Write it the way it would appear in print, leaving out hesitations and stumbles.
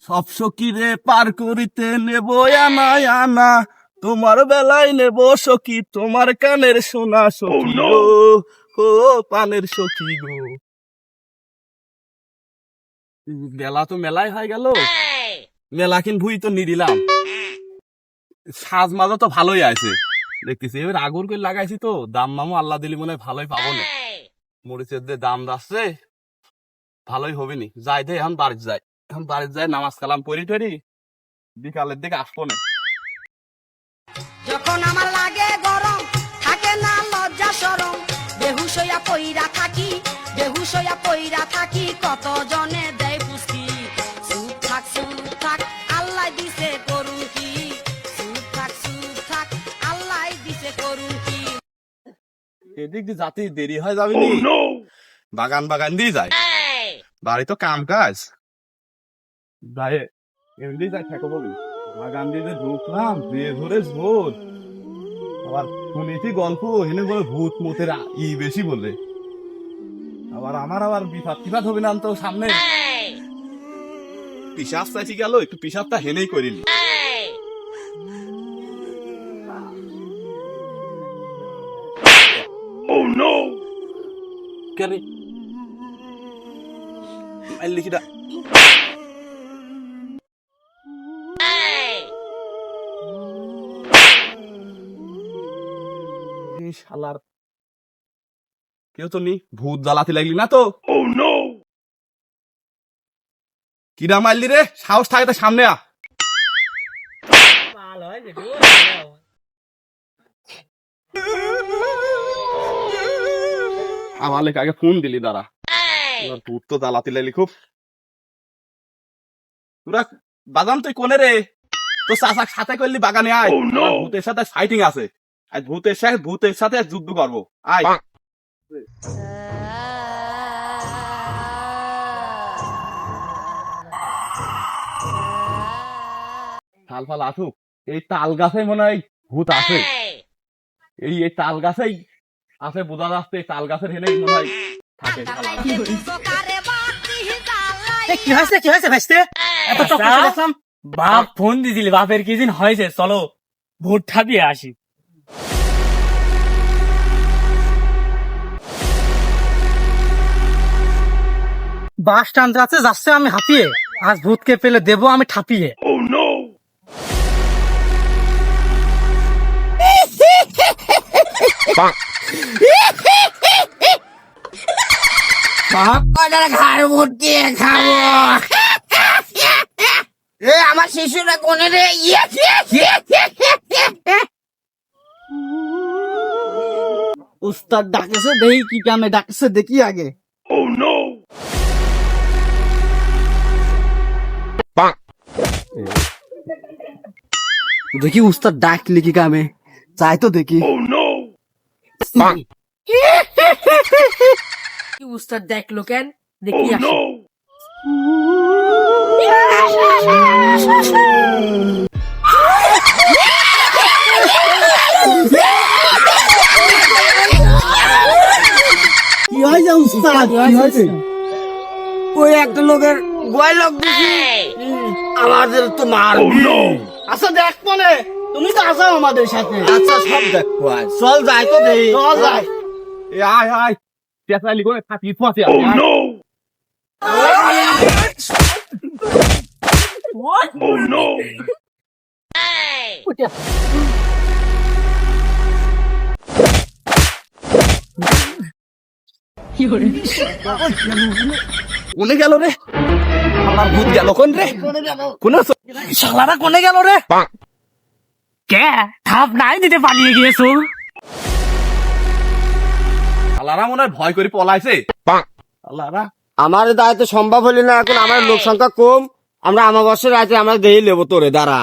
সব সখী রে পার করিতে নেব আনা আনা, তোমার বেলায় নেব সখী তোমার কানের সোনা সখী গো, ও পানের সখী গো। বেলা তো মেলাই হয়ে গেল, মেলা কিন ভুই তো নিদিলাম, সাজ মাজা তো ভালোই আছে দেখতেছি। এবার আগুর করে লাগাইছি তো, দাম মামু আল্লাহ দিলি মনে হয় ভালোই পাবো না। মরিচের যে দাম যাচ্ছে ভালোই হবে নি। যাই দে এখন বাড়িতে যাই, এখন বাড়িতে যাই নামাজ কালাম পড়ি টরি বিকালের দিকে আসবো না। যখন আমার লাগে গরম থাকে না লজ্জা শরম, বেহুশ হইয়া পইরা থাকি, বেহুশ হইয়া পইরা থাকি, কত জনে দেয় পুষ্টি। চুপ থাক আল্লাহ দিছে করুন কি, চুপ থাক আল্লাহ দিছে করুন কি। এদিক দিয়ে যাতে দেরি হয়ে যাবে নি, বাগান দিয়ে যায়, বাড়ি তো কাম কাজ যায়, এমনি যাই থাকো বলি। বাগান দিয়ে যে ঢুকলাম দিয়ে ধরে ঝোল, আবার শুনেছি গল্প হেনে বলে ভূত মতের বেশি বলে, আবার আমার আবার বিপদ হবে না তো সামনে। পিসাব চাইছি গেল, একটু পিসাবটা হেনেই করিনি। কেন লিখিটা শালার কেউ তো নি, ভূত জ্বালাতে লাগলি না তো? কিরা মারলি রে, সাহস থাকে তো সামনে আ। আমার লেখা আগে ফোন দিলি দাঁড়া, ভূত তো জ্বালাতে লাগলি খুব। তোরা বাজান তুই কোনে রে, তো চাচাক সাথে করলি বাগানে আয়, ভূতের সাথে ফাইটিং আছে, আজ ভূতের সাথে যুদ্ধ করবো আয়। ফাল ফাল আসুক, এই তাল গাছে মনে হয় ভূত আছে, এই তাল গাছেই আছে বোঝা যাচ্ছে, তাল গাছের হেনেই মনে হয় থাকে। কি হয়েছে ভাইস্তে, এত চক্কর দেখলাম। বাপ ফোন দিছিলি, বাপের কি দিন হয়েছে, চলো ভোটটা দিয়ে আসি। বাস টান যাচ্ছে আমি হাঁপিয়ে, আজ ভূতকে পেলে দেবো আমি ঠাপিয়ে। আমার শিশুরা কোনে রে, উস্তাদ ডাকেছে, দেখি কি কামে ডাকছে, দেখি আগে। দেখি উস্তাদ ডাকলি কি কামে, চাই তো দেখি। উস্তাদ দেখলো কেন, দেখি আসি। কি হয়েছে উস্তাদ, কি হয়েছে? ওই একটা লোকের গোয়াল লোক দিছি, আমাদের তো মারবি। আচ্ছা দেখ মনে, তুমি তো আছো আমাদের সাথে। আচ্ছা সব দেখবো, চল যাই তো দেই, চল যাই। আয় আয় পেঁচালি করে থাকি পথে। কোনে গেল রে, আমার ভূত গেল কোন রে, কোন শালারা কোনে গেল রে? কে ঠাপ নাই দিতে পালিয়ে গিয়েছো? আল্লাহরা মনে হয় ভয় করে পলাইছে। আল্লাহরা আমার দায়িত্ব সম্ভব হলি না, এখন আমার লোক সংখ্যা কম, আমরা আমাবস্যার রাতে আমরা দেই লেবো তোরে দাঁড়া।